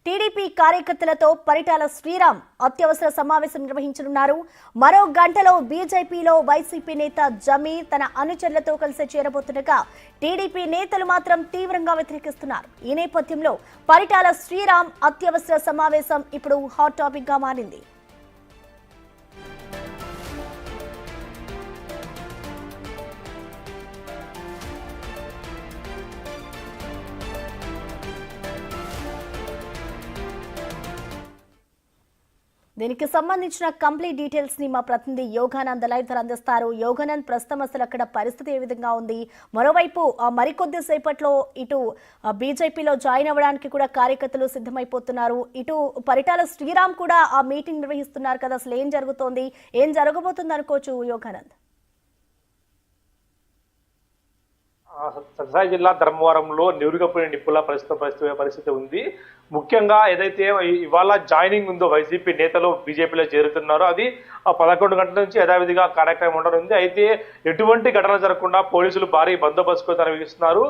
TDP కార్యకర్తలతో పరిటాల శ్రీరామ్ అత్యవసర సమావేశం నిర్వహించనున్నారు. మరో గంటలో బీజేపీలో వైసీపీ నేత జమీర్ తన అనుచరులతో కలిసి చేరబోతుండగా టీడీపీ నేతలు మాత్రం తీవ్రంగా వ్యతిరేకిస్తున్నారు. ఈ నేపథ్యంలో పరిటాల శ్రీరామ్ అత్యవసర సమావేశం ఇప్పుడు హాట్ టాపిక్ గా మారింది. దీనికి సంబంధించిన కంప్లీట్ డీటెయిల్స్ ని మా ప్రతినిధి యోగానంద్ లైవ్ ద్వారా అందిస్తారు. యోగానంద్, ప్రస్తుతం అసలు అక్కడ పరిస్థితి ఏ విధంగా ఉంది? మరోవైపు మరికొద్ది సేపట్లో ఇటు బీజేపీలో జాయిన్ అవ్వడానికి కూడా కార్యకర్తలు సిద్ధమైపోతున్నారు. ఇటు పరిటాల శ్రీరామ్ కూడా ఆ మీటింగ్ నిర్వహిస్తున్నారు కదా, అసలు ఏం జరుగుతోంది, ఏం జరగబోతుంది అనుకోవచ్చు యోగానంద్? సత్యసాయి జిల్లా ధర్మవరంలో నిరుగపోయిన నిప్పుల పరిస్థితి ఉంది. ముఖ్యంగా ఏదైతే ఇవాళ జాయినింగ్ ఉందో వైసీపీ నేతలు బీజేపీలో చేరుతున్నారో అది 11 గంటల నుంచి యథావిధిగా కార్యక్రమం ఉండనుంది. అయితే ఎటువంటి ఘటన జరగకుండా పోలీసులు భారీ బందోబస్తు నిర్వహిస్తున్నారు.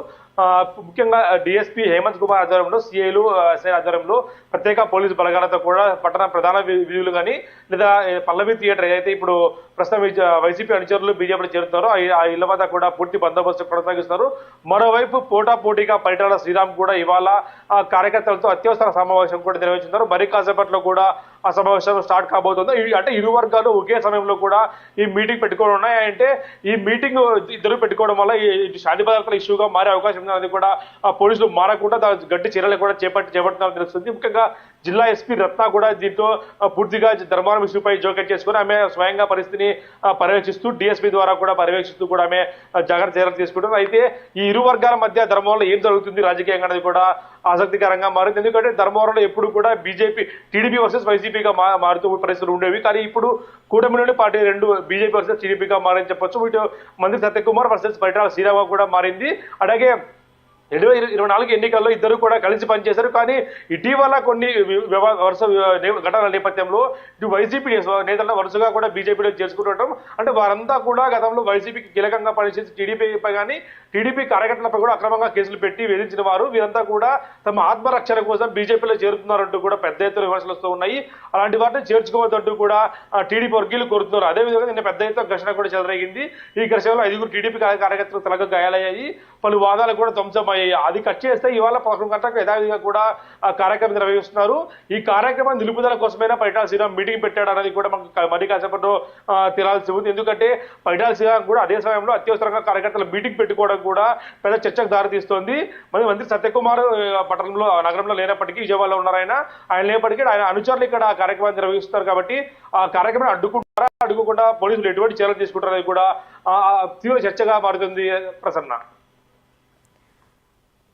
ముఖ్యంగా డిఎస్పీ హేమంత్ కుమార్ ఆధ్వర్యంలో, సిఐలు ఎస్ఐ ఆధ్వర్యంలో ప్రత్యేక పోలీసు బలగాలతో కూడా పట్టణ ప్రధాన వీధులు కానీ లేదా పల్లవి థియేటర్ ఏదైతే ఇప్పుడు ప్రస్తుతం వైసీపీ అనుచరులు బీజేపీలో చేరుతున్నారో ఆ ఇళ్ల వద్ద కూడా పూర్తి బందోబస్తు కొనసాగిస్తున్నారు. మరోవైపు పోటాపోటీగా పరిటాల శ్రీరామ్ కూడా ఇవాళ కార్యకర్తలతో అత్యవసర సమావేశం కూడా నిర్వహిస్తున్నారు. మరి కాసేపట్లో కూడా ఆ సమావేశం స్టార్ట్ కాబోతుంది. అంటే ఇరు వర్గాలు ఒకే సమయంలో కూడా ఈ మీటింగ్ పెట్టుకోవడం ఉన్నాయి. అంటే ఈ మీటింగ్ ఇద్దరు పెట్టుకోవడం వల్ల ఈ శాంతి భద్రతల ఇష్యూగా మారే అవకాశం ఉంది. అది కూడా పోలీసులు మారకుండా గట్టి చర్యలు కూడా చేపడుతున్నారని తెలుస్తుంది. ముఖ్యంగా జిల్లా ఎస్పీ రత్న కూడా దీంతో పూర్తిగా ధర్మవరం ఇష్యూపై జోక్యం చేసుకుని ఆమె స్వయంగా పరిస్థితిని పర్యవేక్షిస్తూ డిఎస్పీ ద్వారా కూడా పర్యవేక్షిస్తూ కూడా ఆమె జాగ్రత్త చర్యలు తీసుకుంటున్నారు. అయితే ఈ ఇరు వర్గాల మధ్య ధర్మవరంలో ఏం జరుగుతుంది రాజకీయంగా అనేది కూడా ఆసక్తికరంగా మారింది. ఎందుకంటే ధర్మవరంలో ఎప్పుడు కూడా టీడీపీ వర్సెస్ వైసీపీగా మారుతూ పరిస్థితులు ఉండేవి. కానీ ఇప్పుడు కూటమిలోని పార్టీ రెండు బీజేపీ వర్సెస్ టీడీపీగా మారని చెప్పొచ్చు. ఇటు మంత్రి సత్యకుమార్ వర్సెస్ పరిటాల శ్రీరామ్ కూడా మారింది. అలాగే 2024 ఎన్నికల్లో ఇద్దరు కూడా కలిసి పనిచేశారు. కానీ ఇటీవల కొన్ని వరుస ఘటనల నేపథ్యంలో ఇటు వైసీపీ నేతలను వరుసగా కూడా బీజేపీలో చేసుకుంటుండటం, అంటే వారంతా కూడా గతంలో వైసీపీకి కీలకంగా పనిచేసి టీడీపీపై కానీ టీడీపీ కార్యకర్తలపై కూడా అక్రమంగా కేసులు పెట్టి వేధించిన వారు వీరంతా కూడా తమ ఆత్మరక్షణ కోసం బీజేపీలో చేరుతున్నారంటూ కూడా పెద్ద ఎత్తున విమర్శలు వస్తూ ఉన్నాయి. అలాంటి వాటిని చేర్చుకోవద్దంటూ కూడా టీడీపీ వర్గీయులు కోరుతున్నారు. అదేవిధంగా నిన్న పెద్ద ఎత్తున ఘర్షణ కూడా చెలరేగింది. ఈ ఘర్షణలో 5 టీడీపీ కార్యకర్తలు తలకు గాయాలయ్యాయి. పలు వాదాలు కూడా ధ్వంసమయ్యాయి. అది కట్ చేస్తే ఇవాళ 11 గంటలకు యథావిధిగా కూడా ఆ కార్యక్రమం నిర్వహిస్తున్నారు. ఈ కార్యక్రమం నిలుపుదల కోసమైనా పరిటాల శ్రీరామ్ మీటింగ్ పెట్టాడు అనేది కూడా మనకు మరి కాసేపట్లో తెలాల్సి ఉంది. ఎందుకంటే పరిటాల శ్రీరామ్ కూడా అదే సమయంలో అత్యవసరంగా కార్యకర్తల మీటింగ్ పెట్టుకోవడం కూడా పెద్ద చర్చకు దారితీస్తోంది. మరి మంత్రి సత్యకుమార్ నగరంలో లేనప్పటికీ విజయవాడలో ఉన్నారు. ఆయన లేనప్పటికీ ఆయన అనుచరులు ఇక్కడ ఆ కార్యక్రమాన్ని నిర్వహిస్తున్నారు. కాబట్టి ఆ కార్యక్రమాన్ని అడ్డుకోకుండా పోలీసులు ఎటువంటి చర్యలు తీసుకుంటారనేది కూడా తీవ్ర చర్చగా మారుతుంది. ప్రసన్న,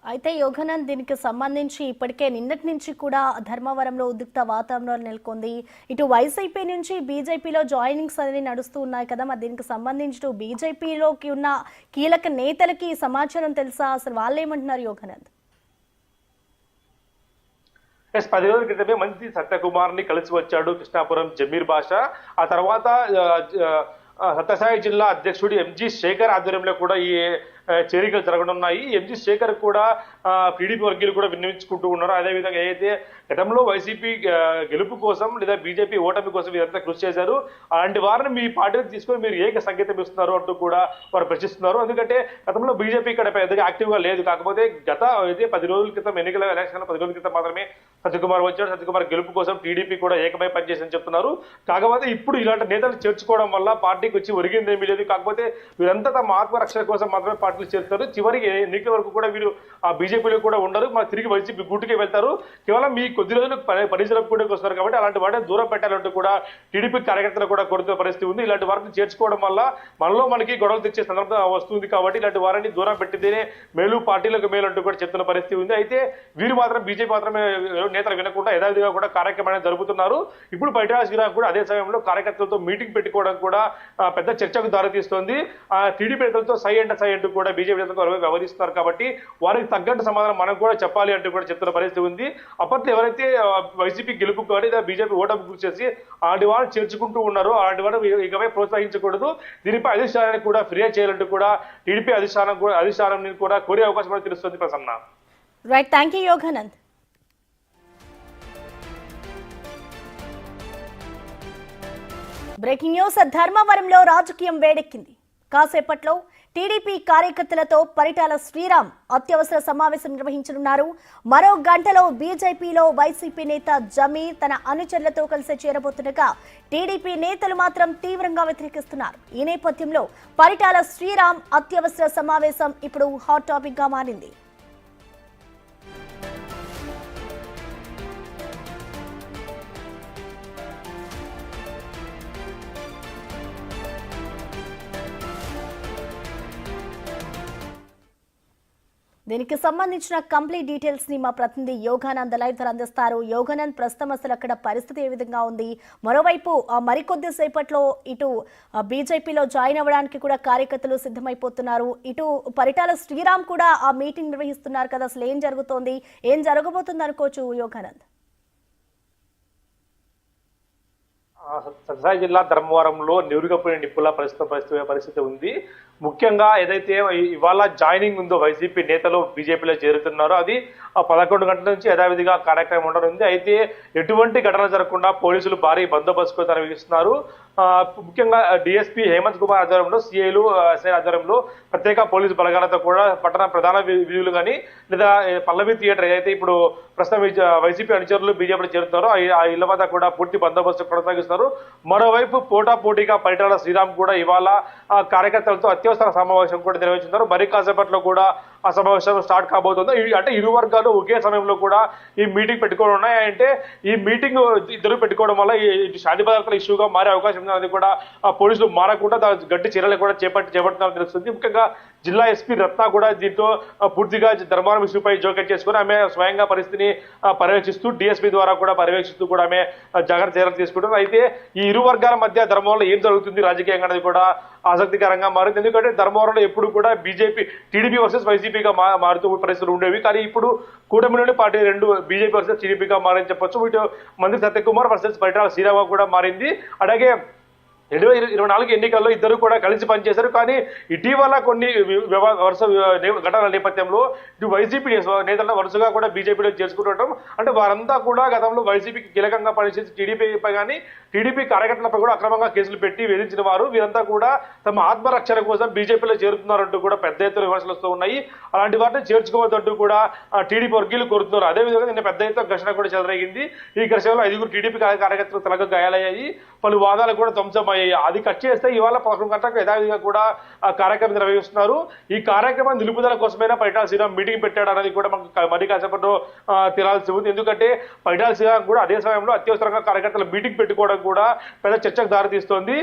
అయితే యోగానంద్, దీనికి సంబంధించి ఇప్పటికే నిన్నటి నుంచి కూడా ధర్మవరంలో ఉద్రిక్త వాతావరణం నెలకొంది. ఇటు వైసీపీ నుంచి బీజేపీలో జాయినింగ్స్ అనేది నడుస్తూ ఉన్నాయి కదా, మరి దీనికి సంబంధించి బీజేపీలోకి ఉన్న కీలక నేతలకి సమాచారం తెలుసా? అసలు వాళ్ళు ఏమంటున్నారు యోగానంద్? 10 రోజుల క్రితమే మంత్రి సత్యకుమార్ ని కలిసి వచ్చాడు కృష్ణాపురం జమీర్ బాషా. ఆ తర్వాత సత్యసాయి జిల్లా అధ్యక్షుడు ఎంజీ శేఖర్ ఆధ్వర్యంలో కూడా ఈ చేరికలు జరగనున్నాయి. ఎంజీ శేఖర్ కూడా టీడీపీ వర్గీయులు కూడా విన్నవించుకుంటూ ఉన్నారు. అదేవిధంగా ఏదైతే గతంలో వైసీపీ గెలుపు కోసం లేదా బీజేపీ ఓటమి కోసం వీరంతా కృషి చేశారు, అలాంటి వారిని మీ పార్టీకి తీసుకొని మీరు ఏక సంకేతం ఇస్తున్నారు అంటూ కూడా వారు ప్రశ్నిస్తున్నారు. ఎందుకంటే గతంలో బీజేపీ ఇక్కడ పెద్దగా యాక్టివ్గా లేదు. కాకపోతే అయితే 10 రోజుల క్రితం ఎన్నికల ఎలక్షన్ 10 రోజుల క్రితం మాత్రమే సత్యకుమార్ వచ్చాడు. సత్యకుమార్ గెలుపు కోసం టీడీపీ కూడా ఏకమై పనిచేసిందని చెప్తున్నారు. కాకపోతే ఇప్పుడు ఇలాంటి నేతలు చేర్చుకోవడం వల్ల పార్టీకి వచ్చి ఒరిగిందేమీ లేదు. కాకపోతే వీరంతా తమ ఆత్మరక్షణ కోసం మాత్రమే పార్టీలు చేస్తారు. చివరికి ఎన్నికల వరకు కూడా వీరు ఆ బీజేపీలో కూడా ఉండరు, తిరిగి వైసీపీ గూటికే వెళ్తారు. కేవలం మీ కొద్ది రోజులు పరిశ్రమకు వస్తారు. కాబట్టి అలాంటి వాటిని దూరం పెట్టాలంటూ కూడా టీడీపీ కార్యకర్తలు కూడా కోరుతున్న పరిస్థితి ఉంది. ఇలాంటి వారిని చేర్చుకోవడం వల్ల మనకి గొడవలు తెచ్చే సందర్భం వస్తుంది. కాబట్టి ఇలాంటి వారిని దూరం పెట్టితేనే మేలు, పార్టీలకు మేలు అంటూ కూడా చెప్తున్న పరిస్థితి ఉంది. అయితే వీరు మాత్రం బీజేపీ మాత్రమే నేతలు వినకుండా యథావిధిగా కూడా కార్యక్రమాన్ని జరుపుతున్నారు. ఇప్పుడు పరిటాల శ్రీరామ్ కూడా అదే సమయంలో కార్యకర్తలతో మీటింగ్ పెట్టుకోవడం కూడా పెద్ద చర్చకు దారితీస్తోంది. టీడీపీ నేతలతో సై అంటూ కూడా బీజేపీ నేతలతో వ్యవహరిస్తున్నారు. కాబట్టి వారికి తగ్గట్టు సమాధానం మనం కూడా చెప్పాలి అంటూ కూడా చెప్తున్న పరిస్థితి ఉంది. అప్పట్లో ఎవరైతే వైసీపీ గెలుపు కానీ లేదా బీజేపీ ఓటమి గురి చేసి అలాంటి వారిని చేర్చుకుంటూ ఉన్నారో అలాంటి వారిని ఇకపై ప్రోత్సహించకూడదు, దీనిపై అధిష్టానానికి కూడా ఫిర్యాదు చేయాలంటూ కూడా టీడీపీ అధిష్టానం కూడా కోరే అవకాశం కూడా తెలుస్తుంది. Prasanna, right, thank you Yoganand. Breaking news. ధర్మవరంలో రాజకీయం వేడెక్కింది. కాసేపట్లో టీడీపీ కార్యకర్తలతో పరిటాల శ్రీరామ్ అత్యవసర సమావేశం నిర్వహించనున్నారు. మరో గంటలో బీజేపీలో వైసీపీ నేత జమీర్ తన అనుచరులతో కలిసి చేరబోతుండగా టీడీపీ నేతలు మాత్రం తీవ్రంగా వ్యతిరేకిస్తున్నారు. ఈ నేపథ్యంలో పరిటాల శ్రీరామ్ అత్యవసర సమావేశం ఇప్పుడు హాట్ టాపిక్ గా మారింది. దీనికి సంబంధించిన కంప్లీట్ డీటెయిల్స్ ని మా ప్రతినిధి యోగానంద్ లైవ్ అందిస్తారు. యోగానంద్, ప్రస్తుతం అసలు అక్కడ పరిస్థితి ఏ విధంగా ఉంది? మరోవైపు మరికొద్ది సేపట్లో ఇటు బీజేపీలో జాయిన్ అవ్వడానికి కూడా కార్యకర్తలు సిద్ధమైపోతున్నారు. ఇటు పరిటాల శ్రీరామ్ కూడా ఆ మీటింగ్ నిర్వహిస్తున్నారు కదా, అసలు ఏం జరుగుతోంది, ఏం జరగబోతుంది అనుకోవచ్చు యోగానంద్? సత్యసాయి జిల్లా ధర్మవరంలో నిరుగపోయిన నిప్పుల పరిస్థితి ఉంది. ముఖ్యంగా ఏదైతే ఇవాళ జాయినింగ్ ఉందో వైసీపీ నేతలు బీజేపీలో చేరుతున్నారో అది 11 గంటల నుంచి యథావిధిగా కార్యక్రమం ఉండనుంది. అయితే ఎటువంటి ఘటన జరగకుండా పోలీసులు భారీ బందోబస్తు నిర్వహిస్తున్నారు. ముఖ్యంగా డిఎస్పీ హేమంత్ కుమార్ ఆధ్వర్యంలో, సిఐలు ఎస్ఐ ఆధ్వర్యంలో ప్రత్యేక పోలీసు బలగాలతో కూడా పట్టణ ప్రధాన వీధులు కానీ లేదా పల్లవి థియేటర్ ఏదైతే ఇప్పుడు ప్రస్తుతం వైసీపీ అనుచరులు బీజేపీలో చేరుతున్నారో ఆ ఇళ్ల వద్ద కూడా పూర్తి బందోబస్తు కొనసాగిస్తున్నారు. మరోవైపు పోటాపోటీగా పరిటాల శ్రీరామ్ కూడా ఇవాళ కార్యకర్తలతో అత్యవసర సమావేశం కూడా నిర్వహిస్తున్నారు. మరి కాసేపట్లో కూడా ఆ సమావేశం స్టార్ట్ కాబోతుంది. అంటే ఇరు వర్గాలు ఒకే సమయంలో కూడా ఈ మీటింగ్ పెట్టుకోవడం ఉన్నాయి. అంటే ఈ మీటింగ్ ఇద్దరు పెట్టుకోవడం వల్ల ఈ శాంతి భద్రతల ఇష్యూగా మారే అవకాశం ఉంది. అది కూడా పోలీసులు మారకుండా గట్టి చర్యలు కూడా చేపడుతున్నారని తెలుస్తుంది. ముఖ్యంగా జిల్లా ఎస్పీ రత్న కూడా దీంతో పూర్తిగా ధర్మవరం ఇష్యూపై జోక్యం చేసుకుని ఆమె స్వయంగా పరిస్థితిని పర్యవేక్షిస్తూ డిఎస్పీ ద్వారా కూడా పర్యవేక్షిస్తూ కూడా ఆమె జాగ్రత్త చర్యలు తీసుకుంటారు. అయితే ఈ ఇరు వర్గాల మధ్య ధర్మవరంలో ఏం జరుగుతుంది రాజకీయంగా అనేది కూడా ఆసక్తికరంగా మారింది. ఎందుకంటే ధర్మవరంలో ఎప్పుడు కూడా బీజేపీ టీడీపీ వర్సెస్ వైసీపీగా మారుతూ పరిస్థితులు ఉండేవి. కానీ ఇప్పుడు కూటమిలోని పార్టీ రెండు బీజేపీ వర్సెస్ టీడీపీగా మారని చెప్పొచ్చు. ఇటు మంత్రి సత్యకుమార్ వర్సెస్ పరిటాల శ్రీరామ్ కూడా మారింది. అలాగే 2024 ఎన్నికల్లో ఇద్దరు కూడా కలిసి పనిచేశారు. కానీ ఇటీవల కొన్ని వరుస ఘటనల నేపథ్యంలో ఇటు వైసీపీ నేతలను వరుసగా కూడా బీజేపీలో చేసుకుంటుండటం, అంటే వారంతా కూడా గతంలో వైసీపీకి కీలకంగా పనిచేసి టీడీపీపై కానీ టీడీపీ కార్యకర్తలపై కూడా అక్రమంగా కేసులు పెట్టి వేధించిన వారు వీరంతా కూడా తమ ఆత్మరక్షణ కోసం బీజేపీలో చేరుతున్నారంటూ కూడా పెద్ద ఎత్తున విమర్శలు వస్తూ ఉన్నాయి. అలాంటి వాటిని చేర్చుకోవద్దంటూ కూడా టీడీపీ వర్గీయులు కోరుతున్నారు. అదేవిధంగా నిన్న పెద్ద ఎత్తున ఘర్షణ కూడా చెలరేగింది. ఈ ఘర్షణలో 5 టీడీపీ కార్యకర్తలు తలకు గాయాలయ్యాయి. పలు వాదాలు కూడా ధ్వంసమయ్యాయి. అది కట్ చేస్తే ఇవాళ 11 గంటలకు యథావిధిగా కూడా కార్యక్రమం నిర్వహిస్తున్నారు. ఈ కార్యక్రమం నిలుపుదల కోసమైనా పరిటాల శ్రీరామ్ మీటింగ్ పెట్టాడు అనేది కూడా మనకు మరి కాసేపట్లో తెలియాల్సి ఉంది. ఎందుకంటే పరిటాల శ్రీరామ్ కూడా అదే సమయంలో అత్యవసరంగా కార్యకర్తల మీటింగ్ పెట్టుకోవడం కూడా పెద్ద చర్చకు దారితీస్తోంది.